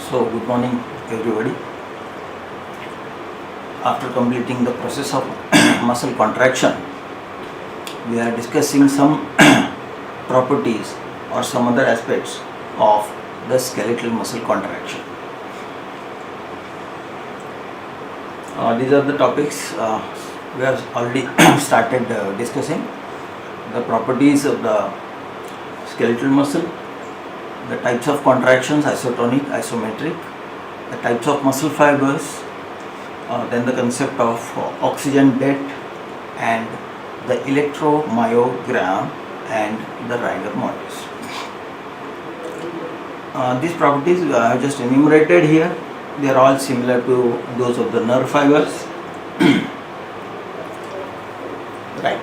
So, good morning everybody. After completing the process of muscle contraction, we are discussing some properties or some other aspects of the skeletal muscle contraction. These are the topics we have already started discussing. The properties of the skeletal muscle, the types of contractions, isotonic, isometric, the types of muscle fibers, then the concept of oxygen debt and the electromyogram and the rigor mortis. These properties I have just enumerated here. They are all similar to those of the nerve fibers. Right.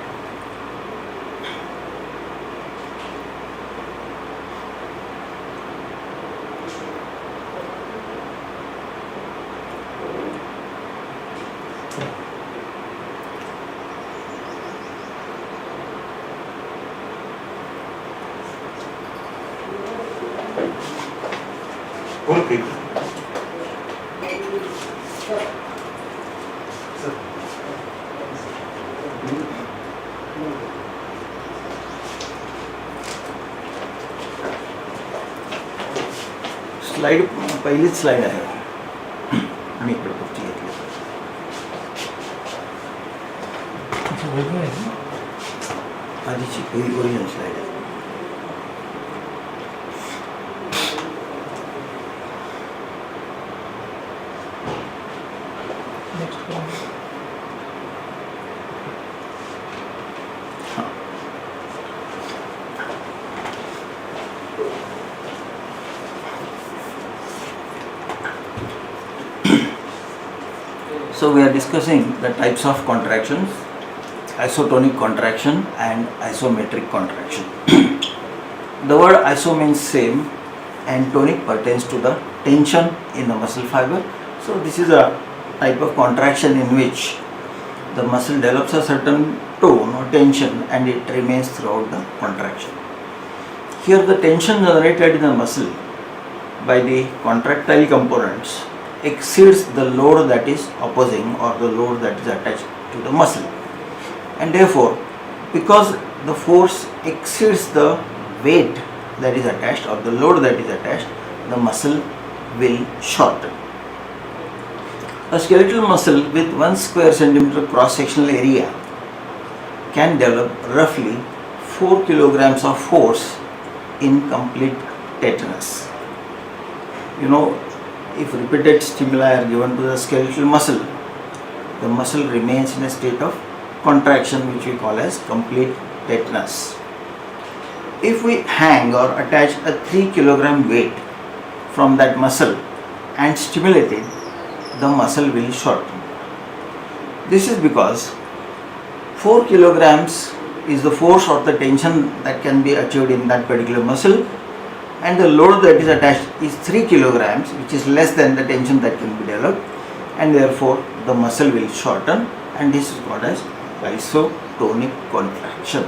Okay. Slide पहिलीच slide आहे मी इकडे पुढची घेतली आधीची पहिली original slide आहे So we are discussing the types of contractions, isotonic contraction and isometric contraction. The word iso means same and tonic pertains to the tension in the muscle fiber. So this is a type of contraction in which the muscle develops a certain tone or tension and it remains throughout the contraction. Here the tension generated in the muscle by the contractile components exceeds the load that is opposing or the load that is attached to the muscle, and therefore because the force exceeds the weight that is attached or the load that is attached, the muscle will shorten. A skeletal muscle with 1 square centimeter cross sectional area can develop roughly 4 kilograms of force in complete tetanus. You know, if repeated stimuli are given to the skeletal muscle, the muscle remains in a state of contraction which we call as complete tetanus. If we hang or attach a 3 kilogram weight from that muscle and stimulate it, the muscle will shorten. This is because 4 kilograms is the force or the tension that can be achieved in that particular muscle, and the load that is attached is 3 kilograms, which is less than the tension that can be developed, and therefore the muscle will shorten, and this is called as isotonic contraction.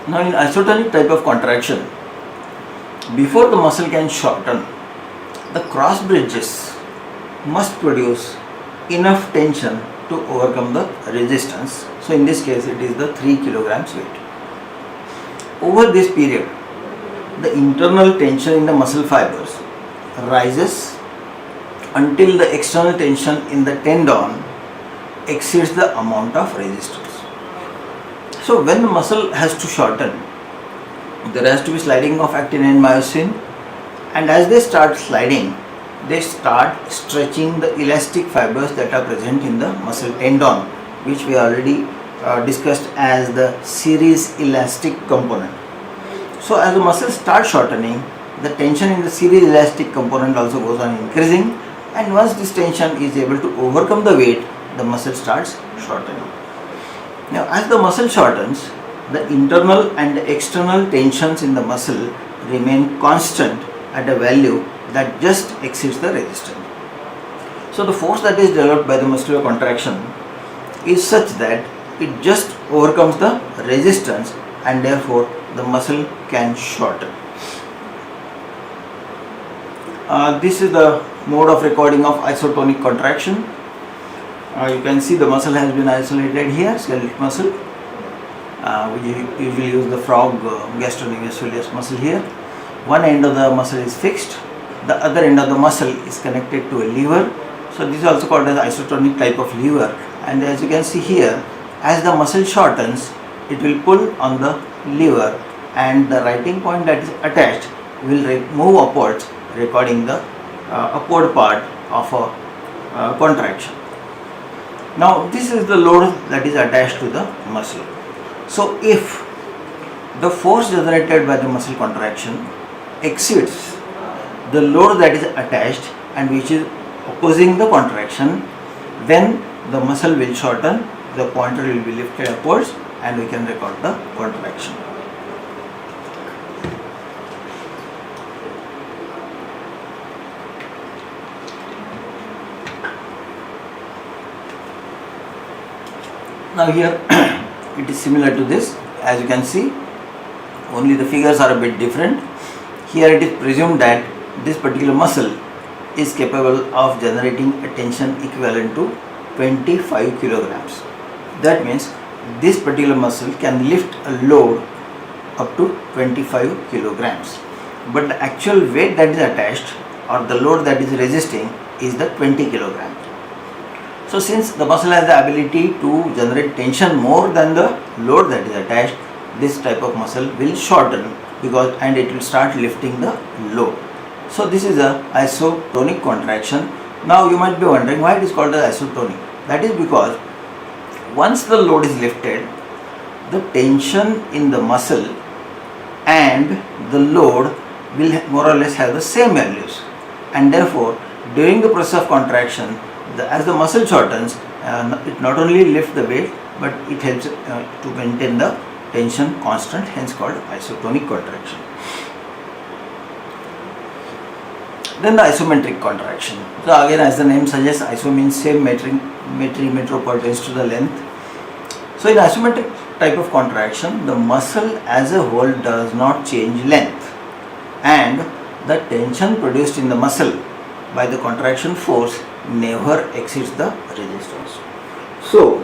Now in isotonic type of contraction, before the muscle can shorten, the cross bridges must produce enough tension to overcome the resistance. So in this case it is the 3 kilograms weight. Over this period, the internal tension in the muscle fibers rises until the external tension in the tendon exceeds the amount of resistance. So when the muscle has to shorten, there has to be sliding of actin and myosin, and as they start sliding, they start stretching the elastic fibers that are present in the muscle tendon, which we already discussed as the series elastic component. So as the muscle starts shortening, the tension in the series elastic component also goes on increasing, and once this tension is able to overcome the weight, the muscle starts shortening. Now as the muscle shortens, the internal and external tensions in the muscle remain constant at a value that just exceeds the resistance. So the force that is developed by the muscular contraction is such that it just overcomes the resistance, and therefore the muscle can shorten. This is the mode of recording of isotonic contraction. You can see the muscle has been isolated here, skeletal muscle. We usually use the frog gastrocnemius muscle here. One end of the muscle is fixed, the other end of the muscle is connected to a lever. So this is also called as isotonic type of lever, and as you can see here, as the muscle shortens, it will pull on the lever, and the writing point that is attached will move upwards, recording the upward part of a contraction. Now this is the load that is attached to the muscle. So if the force generated by the muscle contraction exceeds the load that is attached and which is opposing the contraction, then the muscle will shorten, the pointer will be lifted upwards, and we can record the contraction. Now here it is similar to this. As you can see, only the figures are a bit different. Here it is presumed that this particular muscle is capable of generating a tension equivalent to 25 kilograms. That means this particular muscle can lift a load up to 25 kilograms. But the actual weight that is attached, or the load that is resisting, is the 20 kilograms. So since the muscle has the ability to generate tension more than the load that is attached, this type of muscle will shorten and it will start lifting the load. So this is a isotonic contraction. Now you might be wondering why it is called as isotonic. That is because once the load is lifted, the tension in the muscle and the load will more or less have the same values, and therefore during the process of contraction, as the muscle shortens, it not only lifts the weight, but it helps to maintain the tension constant, hence called isotonic contraction. Then the isometric contraction. So again, as the name suggests, iso means same, metro pertains to the length. So in isometric type of contraction, the muscle as a whole does not change length, and the tension produced in the muscle by the contraction force never exceeds the resistance. So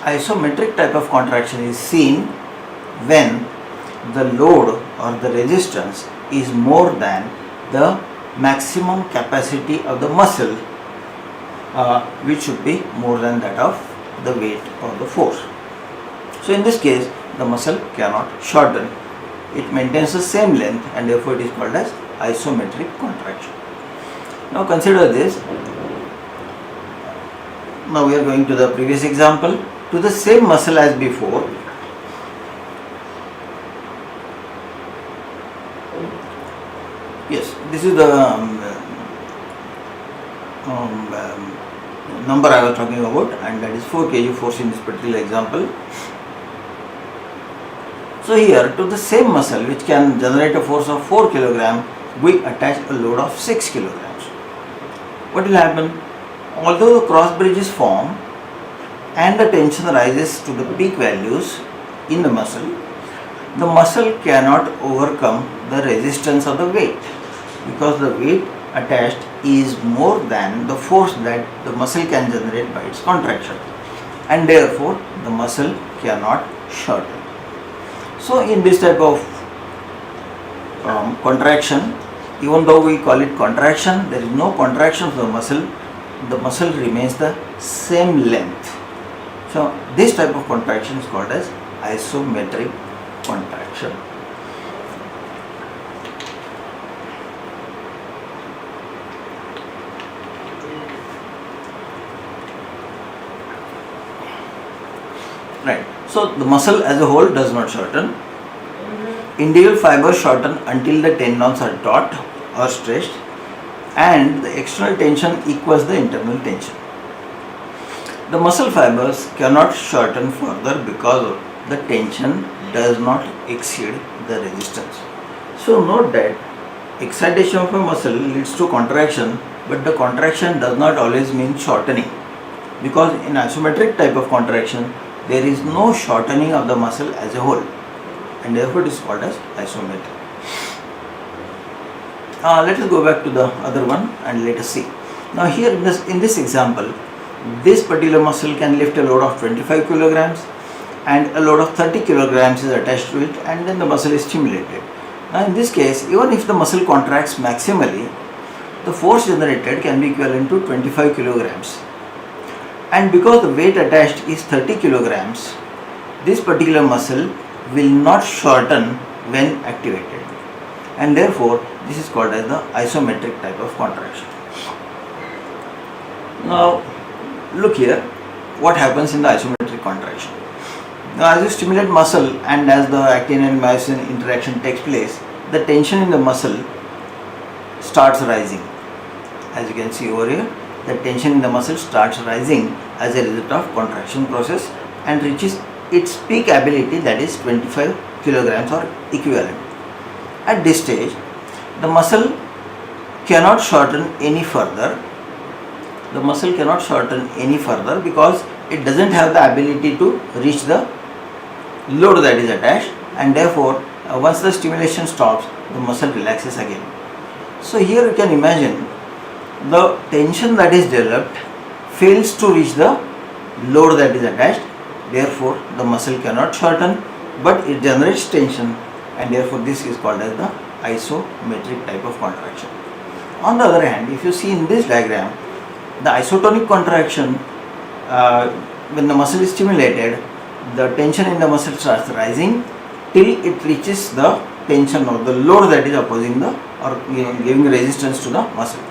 isometric type of contraction is seen when the load or the resistance is more than the maximum capacity of the muscle, which should be more than that of the weight or the force. So in this case, the muscle cannot shorten. It maintains the same length, and therefore it is called as isometric contraction. Now consider this. Now we are going to the previous example. To the same muscle as before, yes, this is the number I was talking about, and that is 4 kg force in this particular example. So here, to the same muscle which can generate a force of 4 kg, we attach a load of 6 kilograms. What will happen? Although the cross bridge is formed and the tension rises to the peak values in the muscle cannot overcome the resistance of the weight, because the weight attached is more than the force that the muscle can generate by its contraction, and therefore the muscle cannot shorten. So in this type of contraction, even though we call it contraction, there is no contraction of the muscle remains the same length. So this type of contraction is called as isometric contraction. Right. So the muscle as a whole does not shorten. individual fibers shorten until the tendons are taut or stretched, and the external tension equals the internal tension. The muscle fibers cannot shorten further because the tension does not exceed the resistance. So note that excitation of a muscle leads to contraction, but the contraction does not always mean shortening, because in isometric type of contraction there is no shortening of the muscle as a whole, and therefore it is called as isometric. Let us go back to the other one and let us see. Now here in this example, this particular muscle can lift a load of 25 kilograms and a load of 30 kilograms is attached to it, and then the muscle is stimulated. Now in this case, even if the muscle contracts maximally, the force generated can be equivalent to 25 kilograms. And because the weight attached is 30 kilograms, this particular muscle will not shorten when activated, and therefore this is called as the isometric type of contraction. Now look here, what happens in the isometric contraction. Now as you stimulate muscle and as the actin and myosin interaction takes place, the tension in the muscle starts rising. As you can see over here, the tension in the muscle starts rising as a result of contraction process and reaches its peak ability, that is 25 kilograms or equivalent. At this stage, the muscle cannot shorten any further. The muscle cannot shorten any further because it doesn't have the ability to reach the load that is attached, and therefore once the stimulation stops, the muscle relaxes again. So here you can imagine the tension that is developed fails to reach the load that is attached, therefore the muscle cannot shorten, but it generates tension, and therefore this is called as the isometric type of contraction. On the other hand, if you see in this diagram, the isotonic contraction, when the muscle is stimulated, the tension in the muscle starts rising till it reaches the tension or the load that is opposing the or giving resistance to the muscle.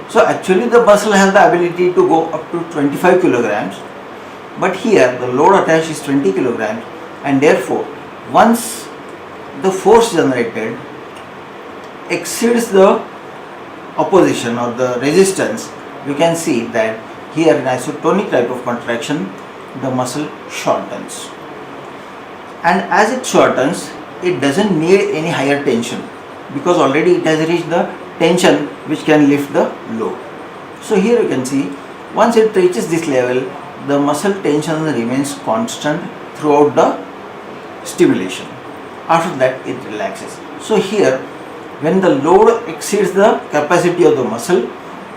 So actually the muscle has the ability to go up to 25 kilograms, but here the load attached is 20 kilograms, and therefore once the force generated exceeds the opposition or the resistance, you can see that here in isotonic type of contraction the muscle shortens, and as it shortens, it doesn't need any higher tension because already it has reached the tension which can lift the load. So here you can see, once it reaches this level, the muscle tension remains constant throughout the stimulation. After that it relaxes. So here, when the load exceeds the capacity of the muscle,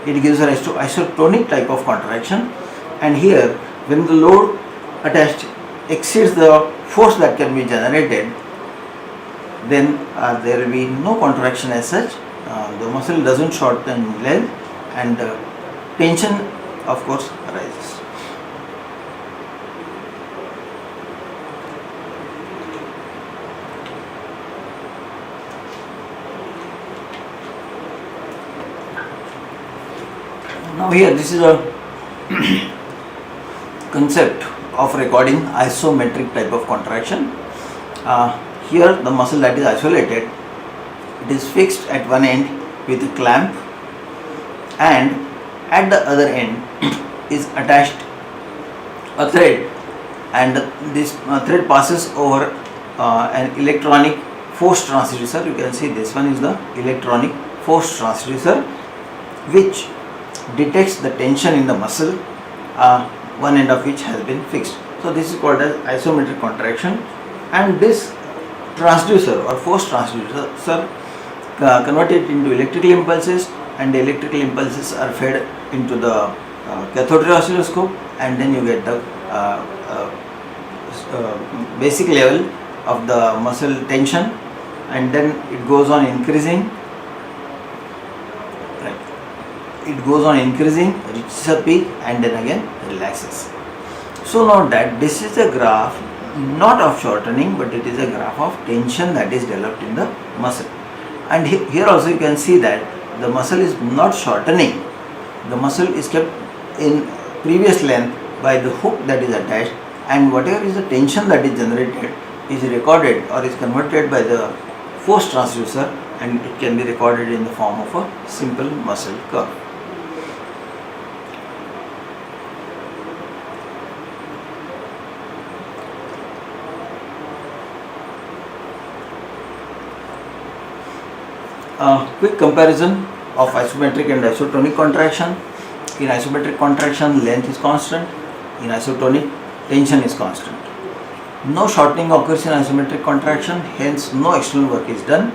it gives rise to isotonic type of contraction, and here when the load attached exceeds the force that can be generated, then there will be no contraction as such. The muscle doesn't shorten in length, and tension of course arises. Now here this is a concept of recording isometric type of contraction. Here the muscle that is isolated, it is fixed at one end with a clamp, and at the other end is attached a thread, and this thread passes over an electronic force transducer. You can see this one is the electronic force transducer, which detects the tension in the muscle, one end of which has been fixed. So this is called as isometric contraction, and this transducer or force transducer converted into electrical impulses, and the electrical impulses are fed into the cathode ray oscilloscope, and then you get the basic level of the muscle tension, and then it goes on increasing. It goes on increasing, reaches a peak, and then again relaxes. So note that this is a graph not of shortening, but it is a graph of tension that is developed in the muscle. And here also you can see that the muscle is not shortening. The muscle is kept in previous length by the hook that is attached, and whatever is the tension that is generated is recorded or is converted by the force transducer, and it can be recorded in the form of a simple muscle curve. Quick comparison of isometric and isotonic contraction. In isometric contraction, length is constant. In isotonic, tension is constant. No shortening occurs in isometric contraction, hence no external work is done,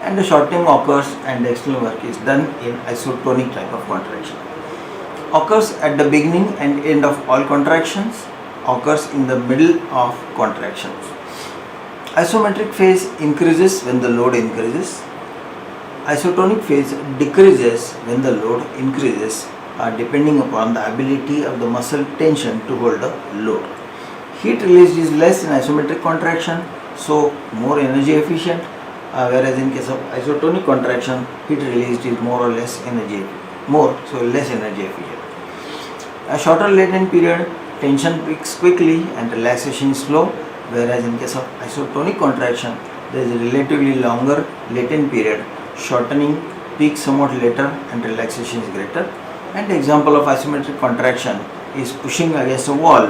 and the shortening occurs and the external work is done in isotonic type of contraction. Occurs at the beginning and end of all contractions, occurs in the middle of contractions. Isometric phase increases when the load increases. Isotonic phase decreases when the load increases, depending upon the ability of the muscle tension to hold the load. Heat released is less in isometric contraction, so more energy efficient, whereas in case of isotonic contraction, heat released is more or less so less energy efficient. A shorter latent period, tension peaks quickly and relaxation is slow, whereas in case of isotonic contraction, there is a relatively longer latent period, shortening peaks somewhat later and relaxation is greater. And the example of isometric contraction is pushing against a wall,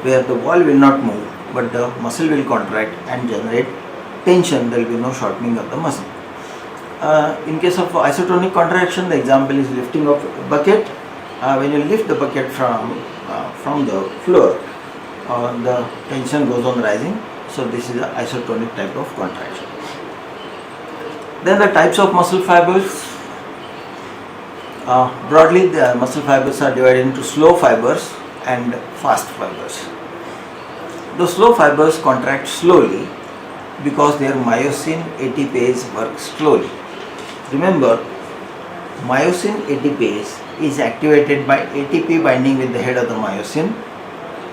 where the wall will not move but the muscle will contract and generate tension. There will be no shortening of the muscle. In case of isotonic contraction, the example is lifting of a bucket. When you lift the bucket from the floor, the tension goes on rising. So this is the isotonic type of contraction. Then the types of muscle fibers. Broadly, the muscle fibers are divided into slow fibers and fast fibers. The slow fibers contract slowly because their myosin ATPase works slowly. Remember, myosin ATPase is activated by ATP binding with the head of the myosin,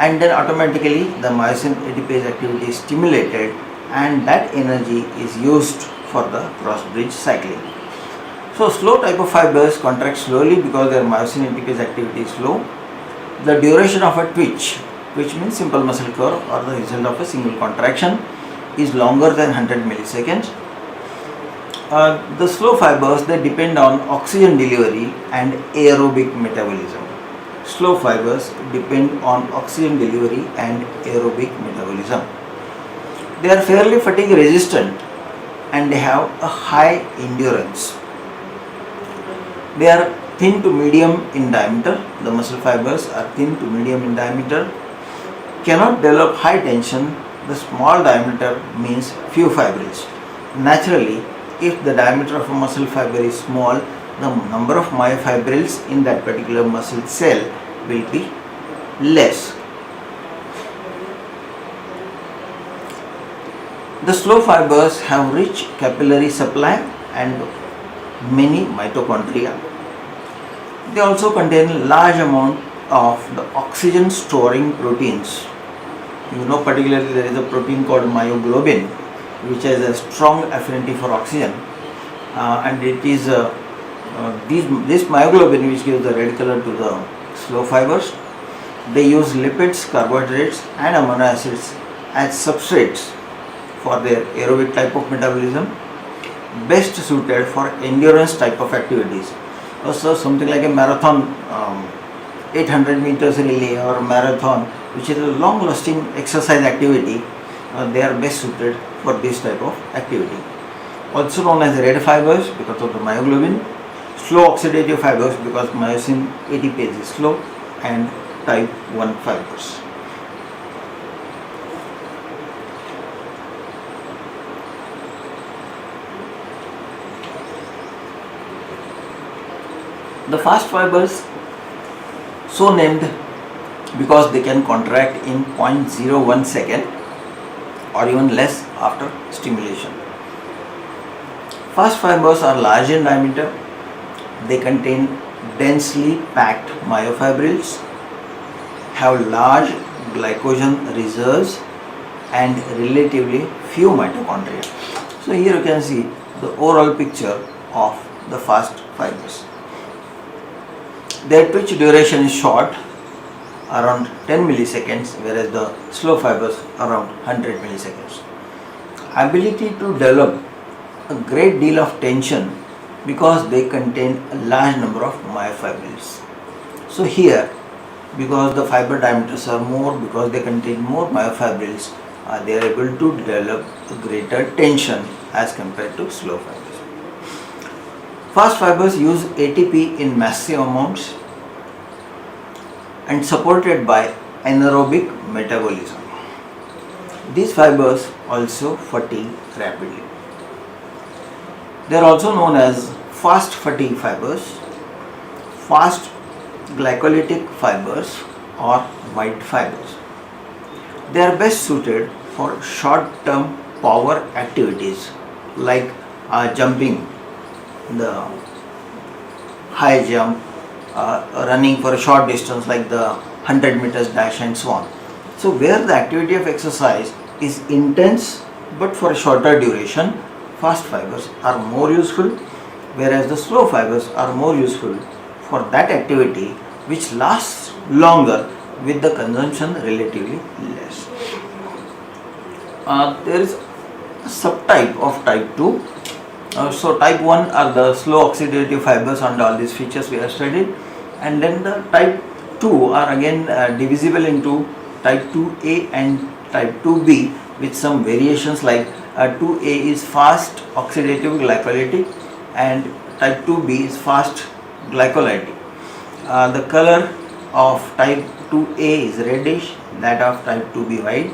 and then automatically the myosin ATPase activity is stimulated, and that energy is used for the cross bridge cycling. So slow type of fibers contract slowly because their myosin ATPase activity is slow. The duration of a twitch means simple muscle curve or the result of a single contraction, is longer than 100 milliseconds. The slow fibers, they depend on oxygen delivery and aerobic metabolism. Slow fibers depend on oxygen delivery and aerobic metabolism. They are fairly fatigue resistant and they have a high endurance. They are thin to medium in diameter. The muscle fibers are thin to medium in diameter. Cannot develop high tension. The small diameter means few fibrils. Naturally, if the diameter of a muscle fiber is small, the number of myofibrils in that particular muscle cell will be less. The slow fibers have rich capillary supply and many mitochondria. They also contain large amount of the oxygen storing proteins. You know, particularly there is a protein called myoglobin, which has a strong affinity for oxygen, and it is this myoglobin which gives the red color to the slow fibers. They use lipids, carbohydrates and amino acids as substrates for their aerobic type of metabolism, best suited for endurance type of activities. Also something like a marathon, 800 meters relay or marathon, which is a long lasting exercise activity, they are best suited for this type of activity. Also known as red fibers because of the myoglobin, slow oxidative fibers because myosin ATPase is slow, and type 1 fibers. The fast fibers, so named because they can contract in 0.01 second or even less after stimulation. Fast fibers are large in diameter. They contain densely packed myofibrils, have large glycogen reserves and relatively few mitochondria. So here you can see the overall picture of the fast fibers. Their twitch duration is short, around 10 milliseconds, whereas the slow fibers around 100 milliseconds. Ability to develop a great deal of tension because they contain a large number of myofibrils. So here, because the fiber diameters are more, because they contain more myofibrils, they are able to develop a greater tension as compared to slow fibers. Fast fibers use ATP in massive amounts and supported by anaerobic metabolism. These fibers also fatigue rapidly. They are also known as fast fatigue fibers, fast glycolytic fibers, or white fibers. They are best suited for short-term power activities like jumping, the high jump, running for a short distance like the 100 meters dash and so on. So where the activity of exercise is intense but for a shorter duration, fast fibers are more useful, whereas the slow fibers are more useful for that activity which lasts longer with the consumption relatively less. There is a subtype of type 2. So type 1 are the slow oxidative fibers, and all these features we have studied, and then the type 2 are again divisible into type 2A and type 2B with some variations, like 2A is fast oxidative glycolytic and type 2B is fast glycolytic. The color of type 2A is reddish, that of type 2B white.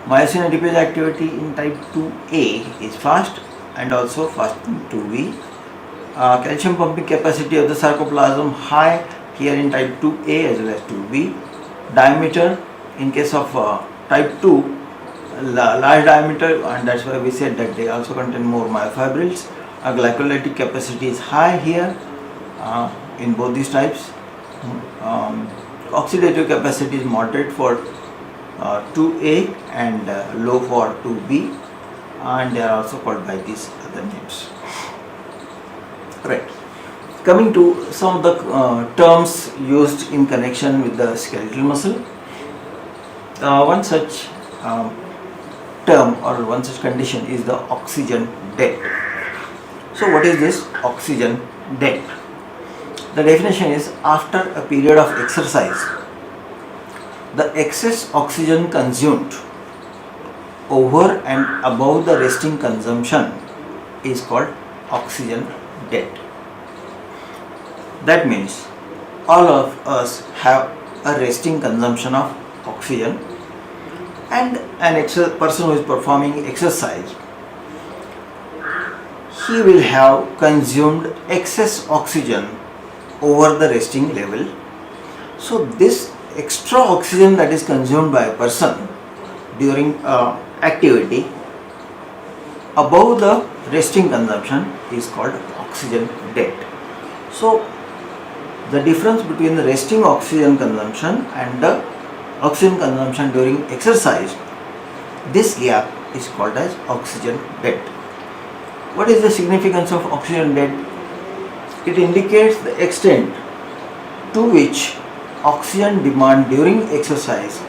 Myosin adipase activity in type 2A is fast and also fast in 2B. Calcium pumping capacity of the sarcoplasm high here in type 2A as well as 2B. Diameter in case of type 2, large diameter, and that's why we said that they also contain more myofibrils. Glycolytic capacity is high here in both these types. Oxidative capacity is moderate for 2A and low for 2B, and they are also called by these other names. Right. Coming to some of the terms used in connection with the skeletal muscle. One such term or one such condition is the oxygen debt. So what is this oxygen debt? The definition is, after a period of exercise, the excess oxygen consumed over and above the resting consumption is called oxygen debt. That means all of us have a resting consumption of oxygen, and an person who is performing exercise, he will have consumed excess oxygen over the resting level. So this extra oxygen that is consumed by a person during activity above the resting consumption is called oxygen debt. So the difference between the resting oxygen consumption and the oxygen consumption during exercise, this gap is called as oxygen debt. What is the significance of oxygen debt? It indicates the extent to which oxygen demand during exercise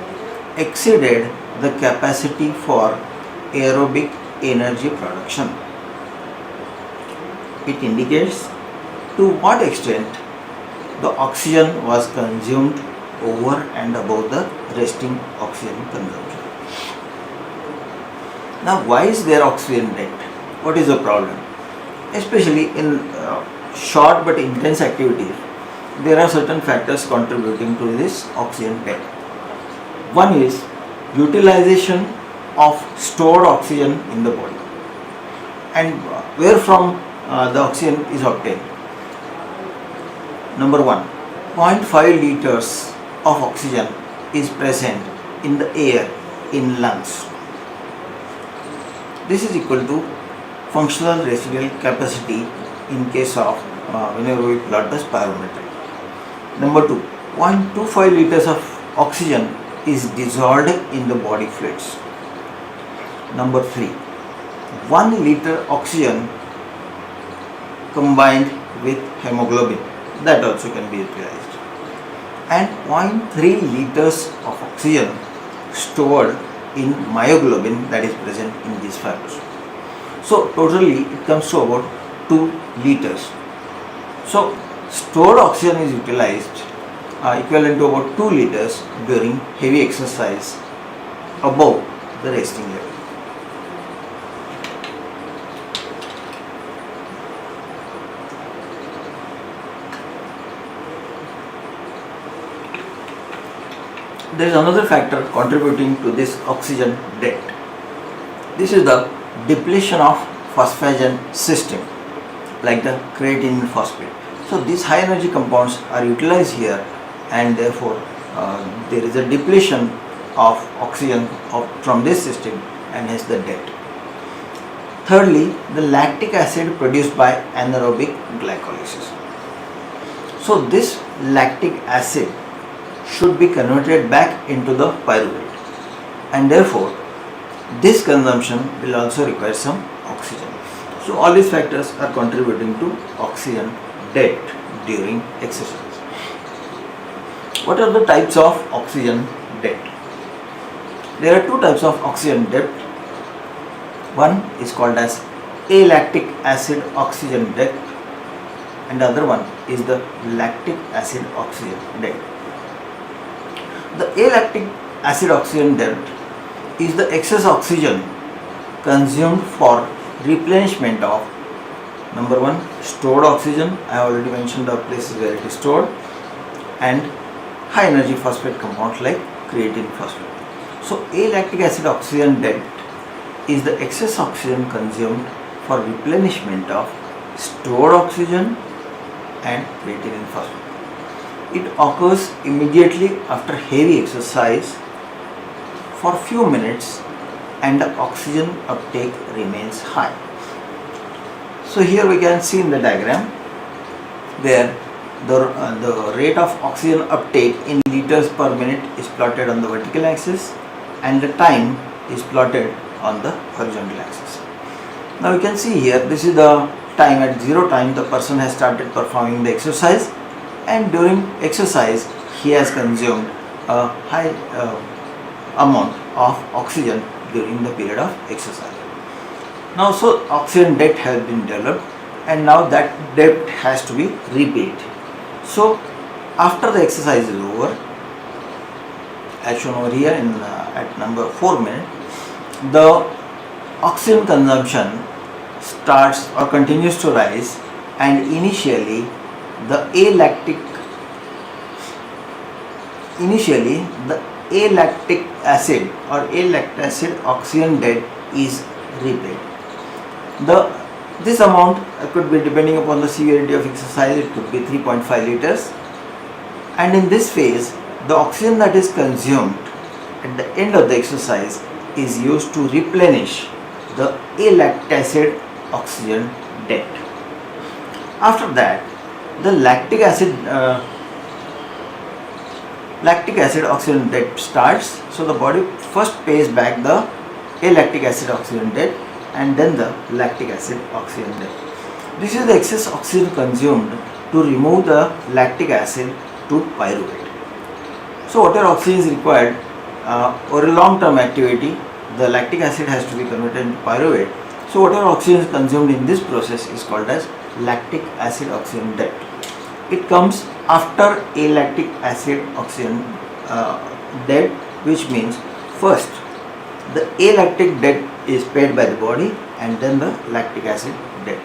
exceeded the capacity for aerobic energy production. It indicates to what extent the oxygen was consumed over and above the resting oxygen consumption. Now, why is there oxygen debt? What is the problem? Especially in short but intense activities, there are certain factors contributing to this oxygen debt. One is utilization of stored oxygen in the body, and where from the oxygen is obtained. Number one, 0.5 liters of oxygen is present in the air in lungs. This is equal to functional residual capacity in case of whenever we plot the spirometry. Number two, 0.25 liters of oxygen is dissolved in the body fluids. Number three, 1 liter oxygen combined with hemoglobin, that also can be utilized, and 0.3 liters of oxygen stored in myoglobin that is present in these fibers. So totally it comes to about 2 liters. So stored oxygen is utilized equivalent to about 2 liters during heavy exercise above the resting level. There is another factor contributing to this oxygen debt. This is the depletion of phosphagen system, like the creatine phosphate. So these high energy compounds are utilized here, and therefore there is a depletion of oxygen from this system, and hence the debt. Thirdly, the lactic acid produced by anaerobic glycolysis. So this lactic acid should be converted back into the pyruvate, and therefore this consumption will also require some oxygen. So all these factors are contributing to oxygen debt during exercise. What are the types of oxygen debt? There are 2 types of oxygen debt. One is called as alactic acid oxygen debt, and the other one is the lactic acid oxygen debt. The alactic acid oxygen debt is the excess oxygen consumed for replenishment of, number 1, stored oxygen. I have already mentioned the places where it is stored, and high energy phosphate compounds like creatine phosphate. So alactic acid oxygen debt is the excess oxygen consumed for replenishment of stored oxygen and creatine phosphate. It occurs immediately after heavy exercise for few minutes, and the oxygen uptake remains high. So here we can see in the diagram where the rate of oxygen uptake in liters per minute is plotted on the vertical axis, and the time is plotted on the horizontal axis. Now you can see here, this is the time at 0 time the person has started performing the exercise, and during exercise he has consumed a high amount of oxygen during the period of exercise. Now so oxygen debt has been developed, and now that debt has to be repaid. So after the exercise is over, as shown over here in at number 4 minute, the oxygen consumption starts or continues to rise, and initially the alactic acid or alactic acid oxygen debt is repaid. This amount could be, depending upon the severity of exercise, it could be 3.5 liters, and in this phase the oxygen that is consumed at the end of the exercise is used to replenish the alactic acid oxygen debt. After that, the lactic acid oxygen debt starts. So the body first pays back the alactic acid oxygen debt, and then the lactic acid oxygen debt. This is the excess oxygen consumed to remove the lactic acid to pyruvate. So whatever oxygen is required for a long-term activity, the lactic acid has to be converted into pyruvate. So whatever oxygen is consumed in this process is called as lactic acid oxygen debt. It comes after alactic acid oxygen debt, which means first the alactic debt is paid by the body, and then the lactic acid debt.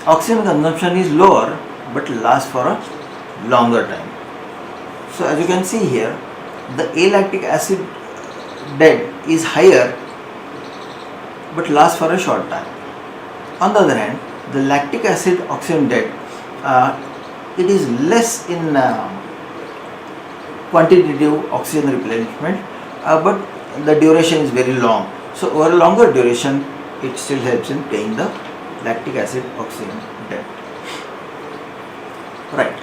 Oxygen consumption is lower but lasts for a longer time. So as you can see here, the alactic acid debt is higher but lasts for a short time. On the other hand, the lactic acid oxygen debt, it is less in quantitative oxygen replenishment, but the duration is very long. So over a longer duration, it still helps in paying the lactic acid oxygen debt. Right.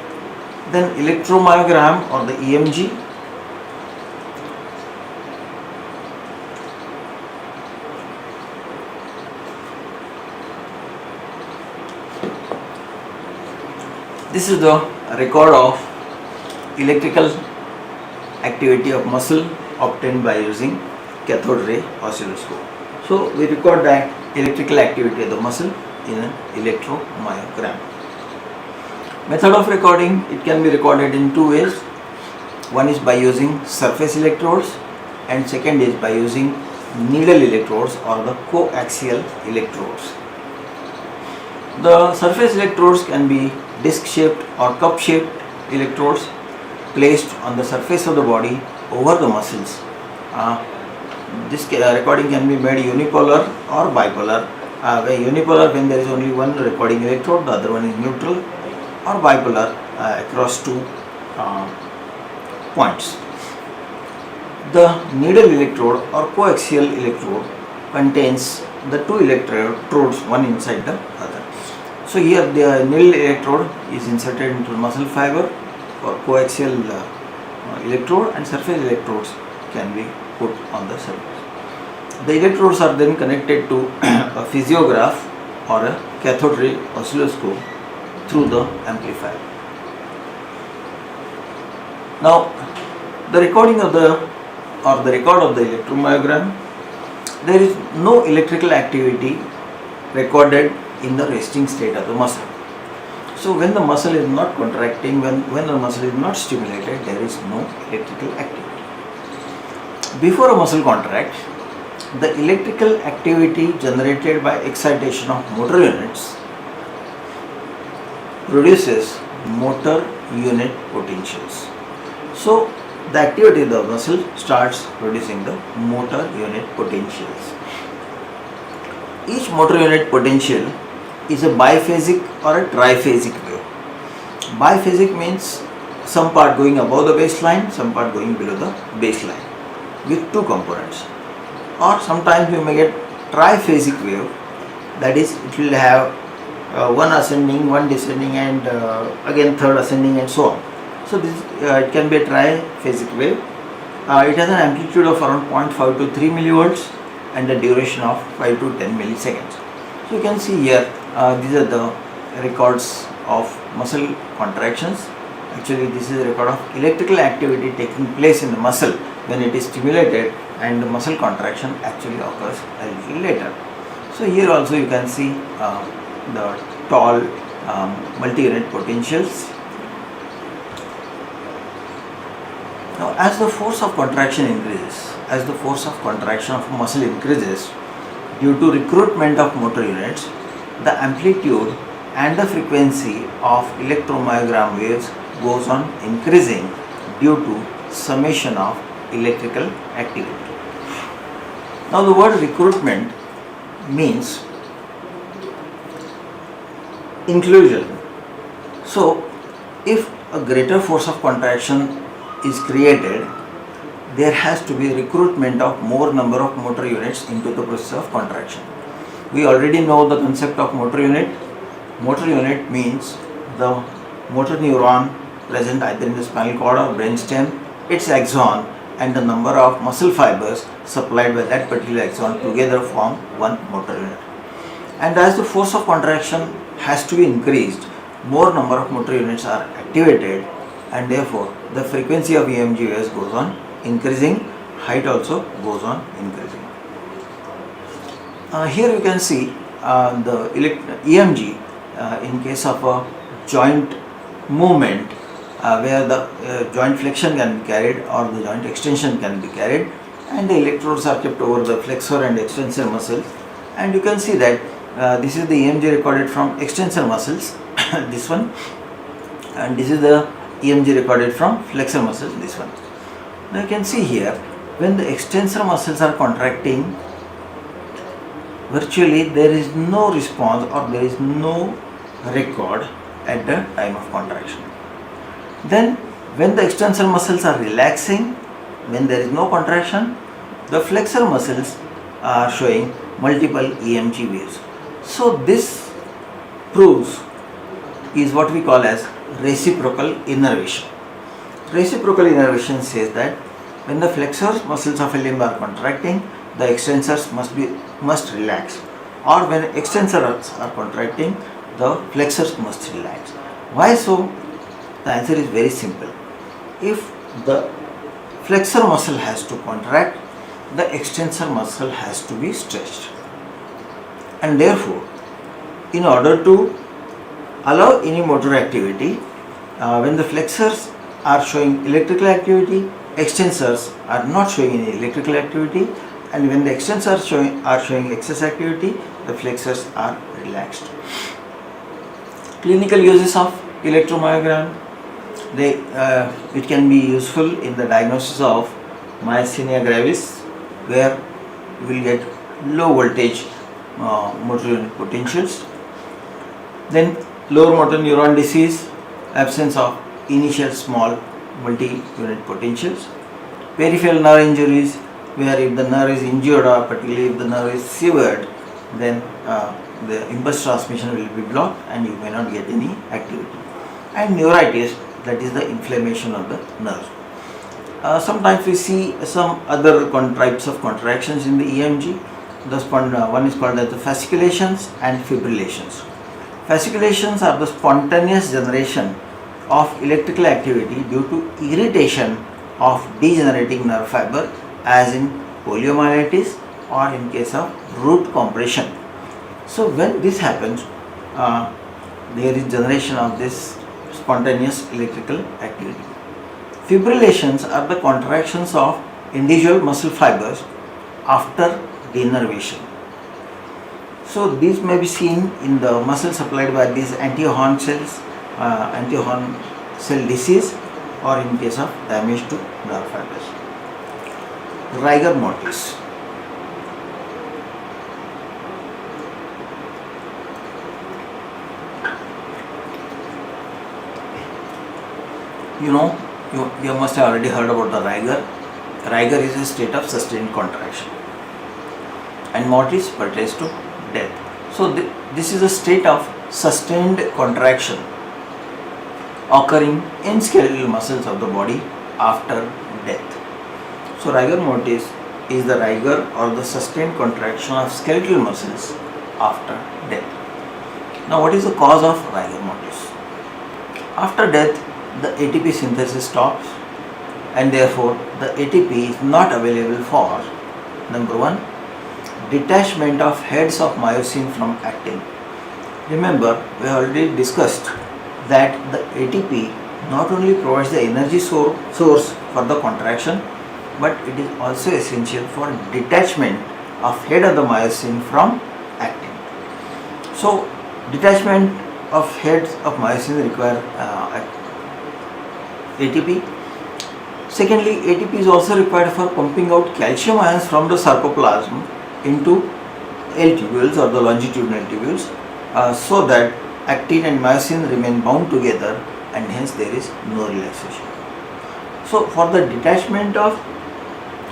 Then electromyogram or the EMG. This is the record of electrical activity of muscle obtained by using cathode ray oscilloscope. So we record that electrical activity of the muscle in an electromyogram. Method of recording, it can be recorded in two ways. One is by using surface electrodes and second is by using needle electrodes or the coaxial electrodes. The surface electrodes can be disc shaped or cup shaped electrodes placed on the surface of the body over the muscles. This recording can be made unipolar or bipolar. Where unipolar, when there is only one recording electrode, the other one is neutral, or bipolar across two points. The needle electrode or coaxial electrode contains the two electrodes one inside the other. So here the needle electrode is inserted into the muscle fiber for coaxial electrode, and surface electrodes can be put on the surface. The electrodes are then connected to a physiograph or a cathode ray oscilloscope through the amplifier. Now, the recording of the record of the electromyogram, there is no electrical activity recorded in the resting state of the muscle. So when the muscle is not contracting, when the muscle is not stimulated, there is no electrical activity. Before a muscle contracts, the electrical activity generated by excitation of motor units produces motor unit potentials. So the activity of the muscle starts producing the motor unit potentials. Each motor unit potential is a biphasic or a triphasic wave. Biphasic means some part going above the baseline, some part going below the baseline with two components. Or sometimes you may get triphasic wave, that is, it will have one ascending, one descending, and again third ascending, and so on. So this it can be a triphasic wave. It has an amplitude of around 0.5 to 3 millivolts and a duration of 5 to 10 milliseconds. So you can see here these are the records of muscle contractions. Actually, this is a record of electrical activity taking place in the muscle when it is stimulated, and the muscle contraction actually occurs a little later. So here also you can see the tall multi-unit potentials. Now, as the force of contraction increases, as the force of contraction of muscle increases due to recruitment of motor units, the amplitude and the frequency of electromyogram waves goes on increasing due to summation of electrical activity. Now the word recruitment means inclusion. So if a greater force of contraction is created, there has to be recruitment of more number of motor units into the process of contraction. We already know the concept of motor unit. Motor unit means the motor neuron present either in the spinal cord or brainstem, its axon, and the number of muscle fibers supplied by that particular axon together form one motor unit. And as the force of contraction has to be increased, more number of motor units are activated, and therefore the frequency of EMG waves goes on increasing, height also goes on increasing. Here you can see the EMG in case of a joint movement where the joint flexion can be carried or the joint extension can be carried, and the electrodes are kept over the flexor and extensor muscles, and you can see that this is the EMG recorded from extensor muscles, this one, and this is the EMG recorded from flexor muscles, this one. Now you can see here, when the extensor muscles are contracting, virtually there is no response or there is no record at the time of contraction. Then when the extensor muscles are relaxing, when there is no contraction, the flexor muscles are showing multiple EMG waves. So this proves is what we call as reciprocal innervation. Reciprocal innervation says that when the flexor muscles of a limb are contracting, the extensors must relax, or when extensors are contracting, the flexors must relax. Why so? The answer is very simple. If the flexor muscle has to contract, the extensor muscle has to be stretched. and therefore in order to allow any motor activity, when the flexors are showing electrical activity, extensors are not showing any electrical activity, and when the extensors are showing excess activity, the flexors are relaxed. Clinical uses of electromyogram. It can be useful in the diagnosis of myasthenia gravis, where you will get low voltage motor unit potentials. Then lower motor neuron disease, absence of initial small multi-unit potentials. Peripheral nerve injuries, where if the nerve is injured or particularly if the nerve is severed, then the impulse transmission will be blocked and you may not get any activity. And neuritis, that is the inflammation of the nerve. Sometimes we see some other types of contractions in the EMG. One is called as the fasciculations and fibrillations. Fasciculations are the spontaneous generation of electrical activity due to irritation of degenerating nerve fiber, as in poliomyelitis or in case of root compression. So when this happens, there is generation of this spontaneous electrical activity. Fibrillations are the contractions of individual muscle fibers after denervation. So these may be seen in the muscle supplied by these anti-horn cells, anti-horn cell disease, or in case of damage to nerve fibers. Rigor mortis. You must have already heard about the rigor. Rigor is a state of sustained contraction, and mortis pertains to death. So this is a state of sustained contraction occurring in skeletal muscles of the body after death. So rigor mortis is the rigor or the sustained contraction of skeletal muscles after death. Now what is the cause of rigor mortis? After death, the ATP synthesis stops, and therefore the ATP is not available for, number one, detachment of heads of myosin from actin. Remember, we have already discussed that the ATP not only provides the energy source for the contraction, but it is also essential for detachment of head of the myosin from actin. So detachment of heads of myosin require ATP. Secondly, ATP is also required for pumping out calcium ions from the sarcoplasm into L tubules or the longitudinal tubules, so that actin and myosin remain bound together, and hence there is no relaxation. So for the detachment of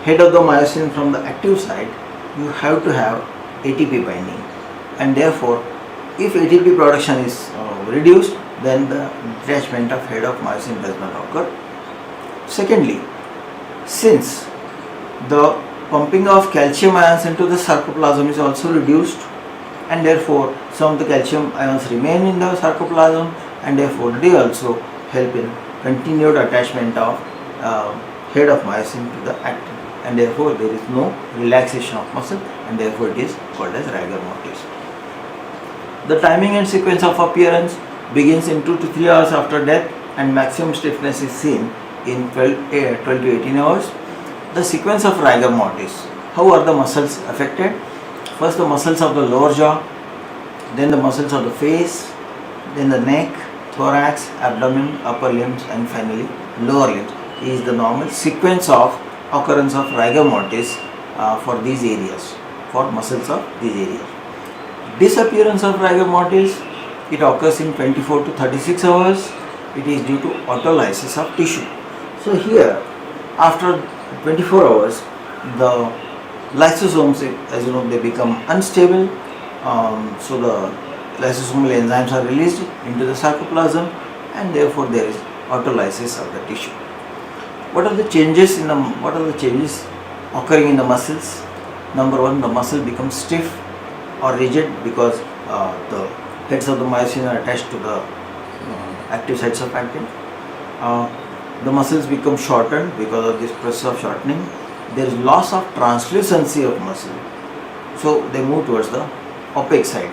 head of the myosin from the active side, you have to have ATP binding, and therefore if ATP production is reduced, then the detachment of head of myosin does not occur. Secondly, since the pumping of calcium ions into the sarcoplasm is also reduced, and therefore some of the calcium ions remain in the sarcoplasm, and therefore they also help in continued attachment of head of myosin to the actin, and therefore there is no relaxation of muscle, and therefore it is called as rigor mortis. The timing and sequence of appearance begins in 2 to 3 hours after death, and maximum stiffness is seen in 12 to 18 hours. The sequence of rigor mortis. How are the muscles affected? First the muscles of the lower jaw, then the muscles of the face, then the neck, thorax, abdomen, upper limbs, and finally lower limbs is the normal sequence of occurrence of rigor mortis for these areas, for muscles of these areas. Disappearance of rigor mortis, it occurs in 24 to 36 hours. It is due to autolysis of tissue. So here, after 24 hours, the lysosomes, as you know, they become unstable. So the lysosomal enzymes are released into the sarcoplasm, and therefore there is autolysis of the tissue. What are the changes occurring in the muscles? Number one, the muscle becomes stiff or rigid because the heads of the myosin are attached to the active sites of actin. The muscles become shortened because of this process of shortening. There is loss of translucency of muscle, so they move towards the opaque side.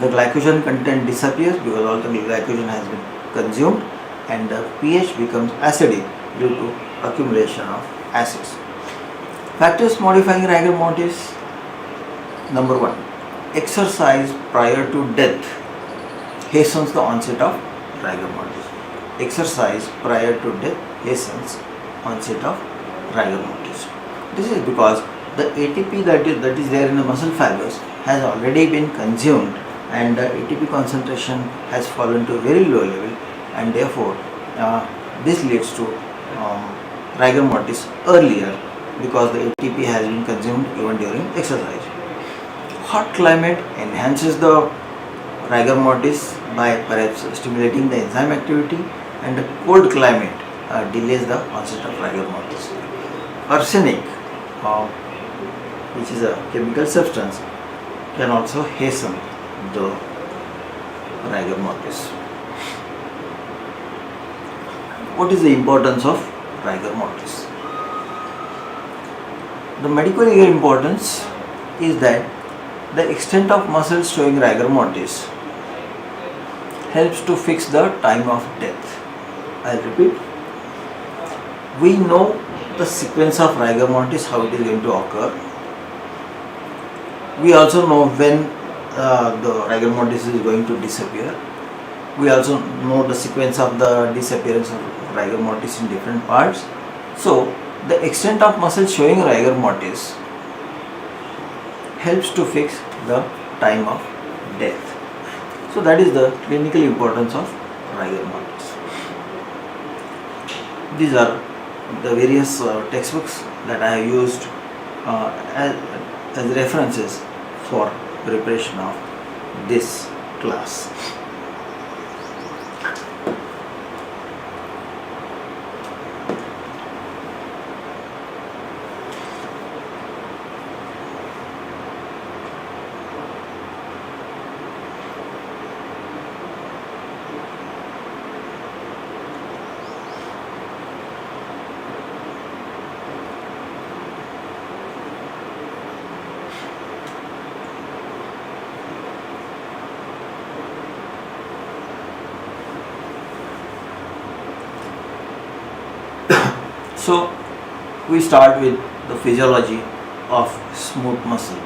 The glycogen content disappears because all the glycogen has been consumed, and the pH becomes acidic due to accumulation of acids. Factors modifying rigor mortis. Number 1. Exercise prior to death hastens the onset of rigor mortis. Exercise prior to death hastens onset of rigor mortis. This is because the ATP that is there in the muscle fibers has already been consumed, and the ATP concentration has fallen to a very low level, and therefore this leads to rigor mortis earlier because the ATP has been consumed even during exercise. Hot climate enhances the rigor mortis by perhaps stimulating the enzyme activity, and the cold climate delays the onset of rigor mortis. Arsenic, which is a chemical substance, can also hasten the rigor mortis. What is the importance of rigor mortis? The medico-legal importance is that the extent of muscles showing rigor mortis helps to fix the time of death. I'll repeat. We know the sequence of rigor mortis, how it is going to occur. We also know when the rigor mortis is going to disappear. We also know the sequence of the disappearance of rigor mortis in different parts. So, the extent of muscle showing rigor mortis helps to fix the time of death. So, that is the clinical importance of rigor mortis. These are the various textbooks that I have used as references for preparation of this class. So, we start with the physiology of smooth muscle.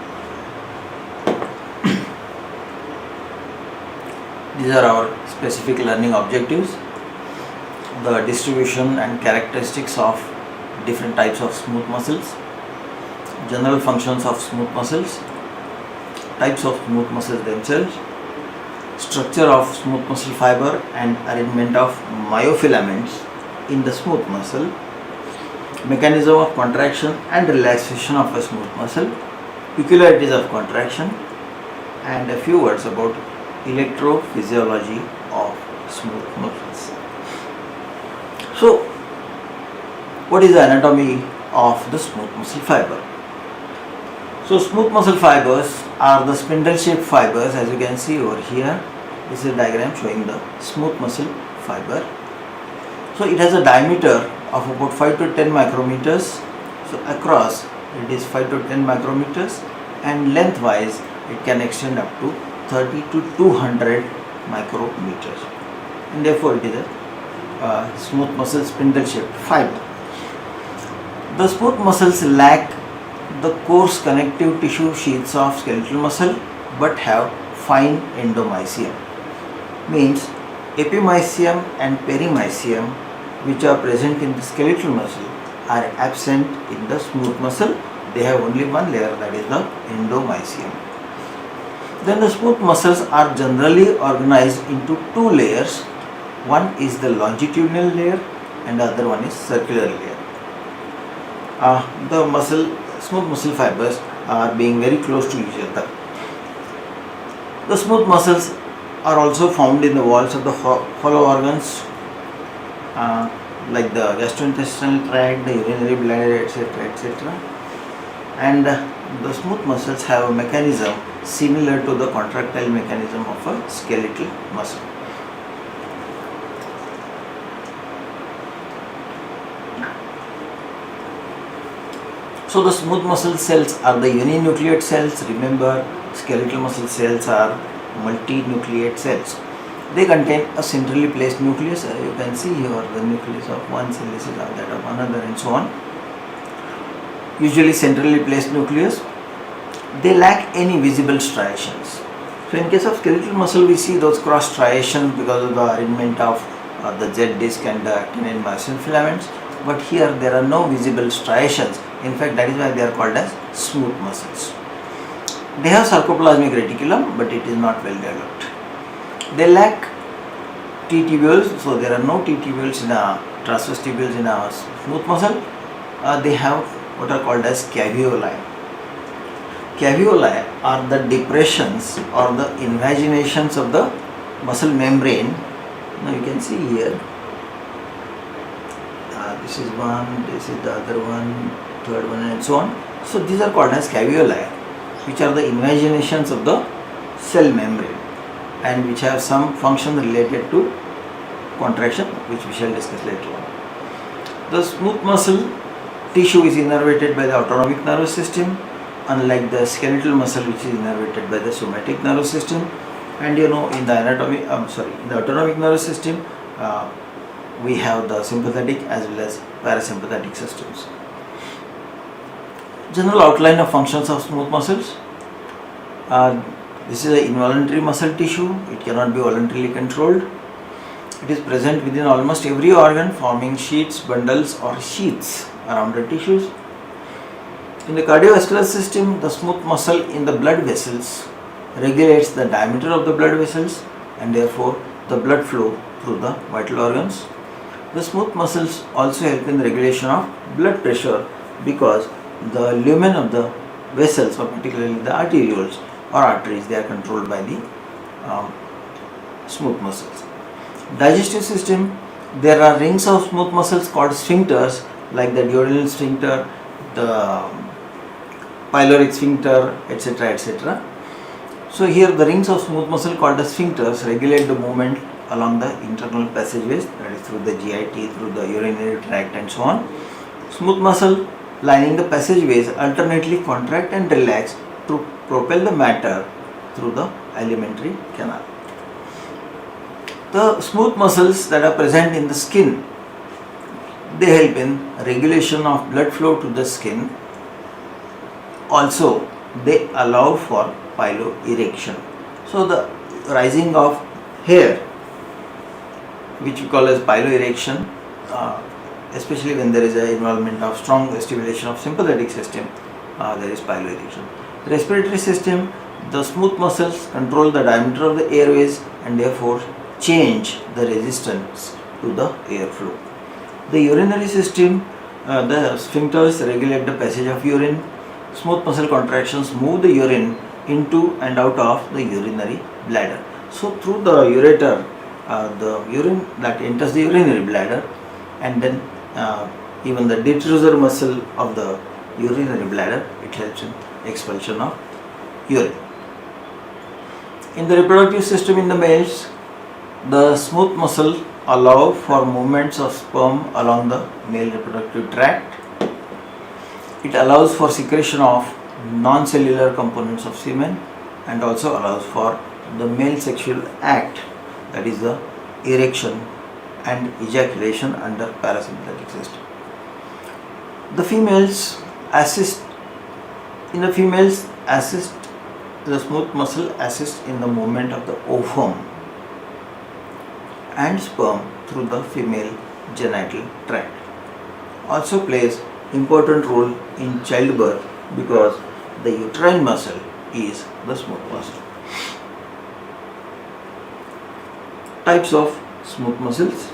These are our specific learning objectives: the distribution and characteristics of different types of smooth muscles, general functions of smooth muscles, types of smooth muscles themselves, structure of smooth muscle fiber and arrangement of myofilaments in the smooth muscle, mechanism of contraction and relaxation of a smooth muscle, peculiarities of contraction, and a few words about electrophysiology of smooth muscles. So, what is the anatomy of the smooth muscle fiber? So, smooth muscle fibers are the spindle-shaped fibers, as you can see over here. This is a diagram showing the smooth muscle fiber. So, it has a diameter of about 5 to 10 micrometers. So, across it is 5 to 10 micrometers, and lengthwise it can extend up to 30 to 200 micrometers, and therefore it is a smooth muscle spindle shaped fiber. The smooth muscles lack the coarse connective tissue sheaths of skeletal muscle but have fine endomysium. Means epimysium and perimysium, which are present in the skeletal muscle, are absent in the smooth muscle. They have only one layer, that is the endomysium. Then the smooth muscles are generally organized into two layers. One is the longitudinal layer and the other one is circular layer. The smooth muscle fibers are being very close to each other. The smooth muscles are also found in the walls of the hollow organs, like the gastrointestinal tract, the urinary bladder, etc., etc. And the smooth muscles have a mechanism similar to the contractile mechanism of a skeletal muscle. So the smooth muscle cells are the uninucleate cells. Remember, skeletal muscle cells are multinucleate cells. They contain a centrally placed nucleus. You can see here the nucleus of one cell, this is that of another, and so on. Usually centrally placed nucleus. They lack any visible striations. So in case of skeletal muscle, we see those cross striations because of the arrangement of the Z disc and the actin and myosin filaments. But here there are no visible striations. In fact, that is why they are called as smooth muscles. They have sarcoplasmic reticulum, but it is not well developed. They lack T tubules, so there are no T tubules in a transverse tubules in a smooth muscle. They have what are called as caveoli. Caveoli are the depressions or the invaginations of the muscle membrane. Now you can see here. This is one, this is the other one, third one, and so on. So these are called as caveoli, which are the invaginations of the cell membrane and which have some function related to contraction, which we shall discuss later on. The smooth muscle tissue is innervated by the autonomic nervous system, unlike the skeletal muscle, which is innervated by the somatic nervous system. And in the autonomic nervous system, we have the sympathetic as well as parasympathetic systems. General outline of functions of smooth muscles. This is an involuntary muscle tissue. It cannot be voluntarily controlled. It is present within almost every organ, forming sheets, bundles or sheaths around the tissues. In the cardiovascular system, the smooth muscle in the blood vessels regulates the diameter of the blood vessels and therefore the blood flow through the vital organs. The smooth muscles also help in the regulation of blood pressure because the lumen of the vessels, or particularly the arterioles or arteries, they are controlled by the smooth muscles. Digestive system, there are rings of smooth muscles called sphincters, like the duodenal sphincter, the pyloric sphincter, etc., etc. So here the rings of smooth muscle called as sphincters regulate the movement along the internal passageways, that is through the GIT, through the urinary tract and so on. Smooth muscle lining the passageways alternately contract and relax to propel the matter through the alimentary canal. The smooth muscles that are present in the skin, they help in regulation of blood flow to the skin. Also, they allow for piloerection. So the rising of hair, which we call as piloerection, especially when there is an involvement of strong stimulation of sympathetic system, there is piloerection. Respiratory system, the smooth muscles control the diameter of the airways and therefore change the resistance to the airflow. The urinary system, the sphincters regulate the passage of urine. Smooth muscle contractions move the urine into and out of the urinary bladder. So through the ureter, the urine that enters the urinary bladder, and then even the detrusor muscle of the urinary bladder, it helps in expulsion of urine. In the reproductive system in the males, the smooth muscle allow for movements of sperm along the male reproductive tract. It allows for secretion of non-cellular components of semen and also allows for the male sexual act, that is the erection and ejaculation under parasympathetic system. The females assist the smooth muscle assists in the movement of the ovum and sperm through the female genital tract. Also plays important role in childbirth because the uterine muscle is the smooth muscle. Types of smooth muscles.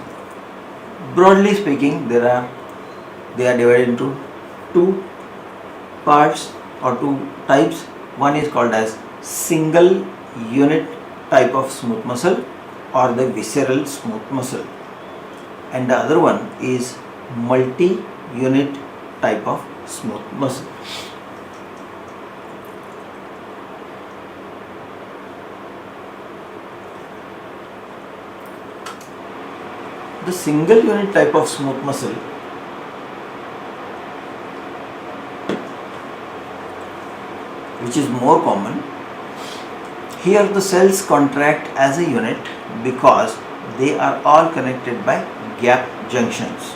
Broadly speaking, they are divided into two parts or two types. One is called as single unit type of smooth muscle or the visceral smooth muscle, and the other one is multi-unit type of smooth muscle. The single unit type of smooth muscle which is more common Here the cells contract as a unit because they are all connected by gap junctions.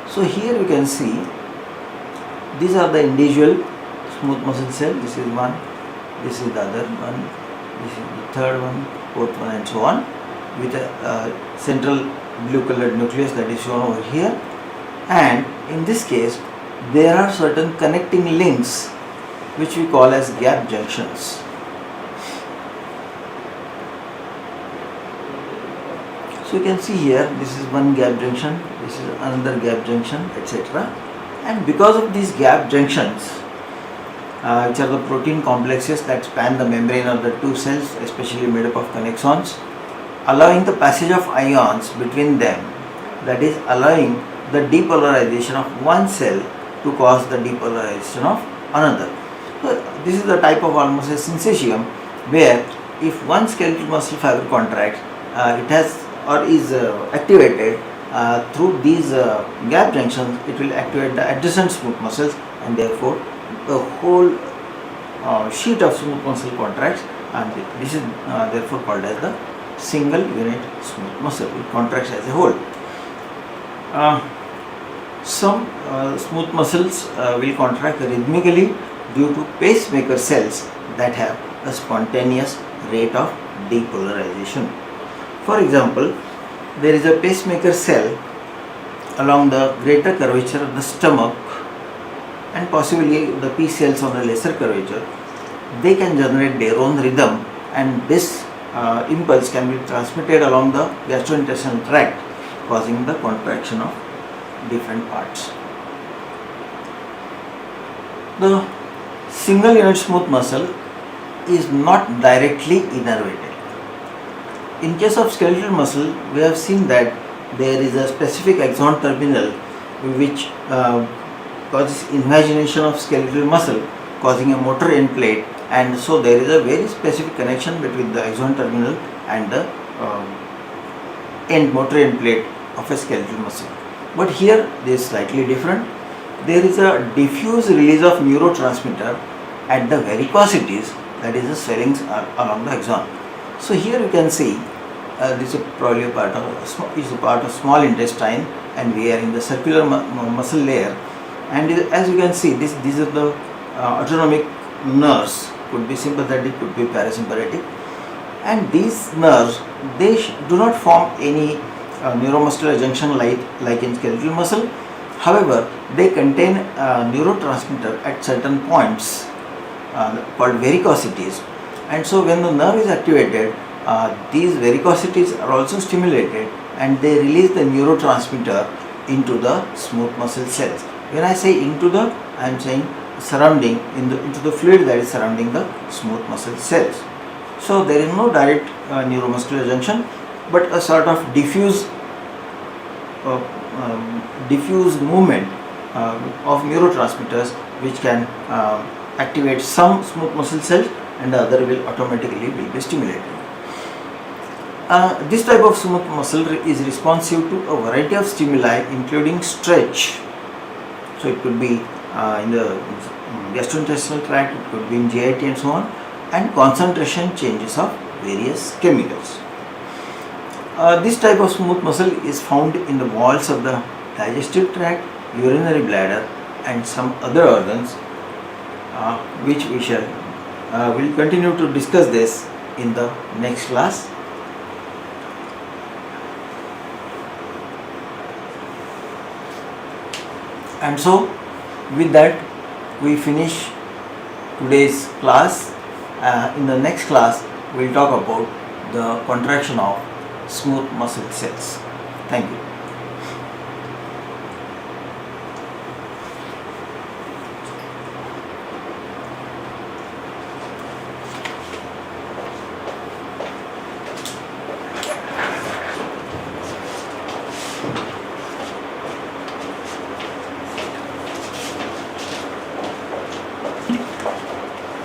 So here we can see these are the individual smooth muscle cell. This is one, this is the other one, this is the third one, fourth one, and so on, with a central blue colored nucleus that is shown over here. And in this case there are certain connecting links which we call as gap junctions. So you can see here, this is one gap junction, this is another gap junction, etc. And because of these gap junctions, which are the protein complexes that span the membrane of the two cells, especially made up of connexons, allowing the passage of ions between them, that is allowing the depolarization of one cell to cause the depolarization of another. So this is the type of almost a syncytium where if one skeletal muscle fiber contracts, it has or is activated through these gap junctions, it will activate the adjacent smooth muscles, and therefore the whole sheet of smooth muscle contracts, and this is therefore called as the single unit smooth muscle. It contracts as a whole. Some smooth muscles will contract rhythmically due to pacemaker cells that have a spontaneous rate of depolarization. For example, there is a pacemaker cell along the greater curvature of the stomach, and possibly the P cells on a lesser curvature. They can generate their own rhythm, and this impulse can be transmitted along the gastrointestinal tract, causing the contraction of different parts. The single unit smooth muscle is not directly innervated. In case of skeletal muscle, we have seen that there is a specific axon terminal which causes invagination of skeletal muscle, causing a motor end plate, and so there is a very specific connection between the axon terminal and the motor end plate of a skeletal muscle. But here they is slightly different. There is a diffuse release of neurotransmitter at the varicosities, that is the swellings along the axon. So here you can see this is probably a part of small intestine, and we are in the circular muscle layer, and as you can see these are the autonomic nerves, could be sympathetic, could be parasympathetic, and these nerves, they do not form any neuromuscular junction like in skeletal muscle. However, they contain neurotransmitter at certain points called varicosities, and so when the nerve is activated, these varicosities are also stimulated, and they release the neurotransmitter into the smooth muscle cells. When I say into the, I am saying surrounding into the fluid that is surrounding the smooth muscle cells. So there is no direct neuromuscular junction, but a sort of diffuse movement of neurotransmitters which can activate some smooth muscle cells, and the other will automatically be stimulated. This type of smooth muscle is responsive to a variety of stimuli, including stretch. So it could be in the gastrointestinal tract, it could be in GIT and so on, and concentration changes of various chemicals. This type of smooth muscle is found in the walls of the digestive tract, urinary bladder, and some other organs, which we shall will continue to discuss this in the next class. And so with that we finish today's class. In the next class we will talk about the contraction of smooth muscle cells. Thank you.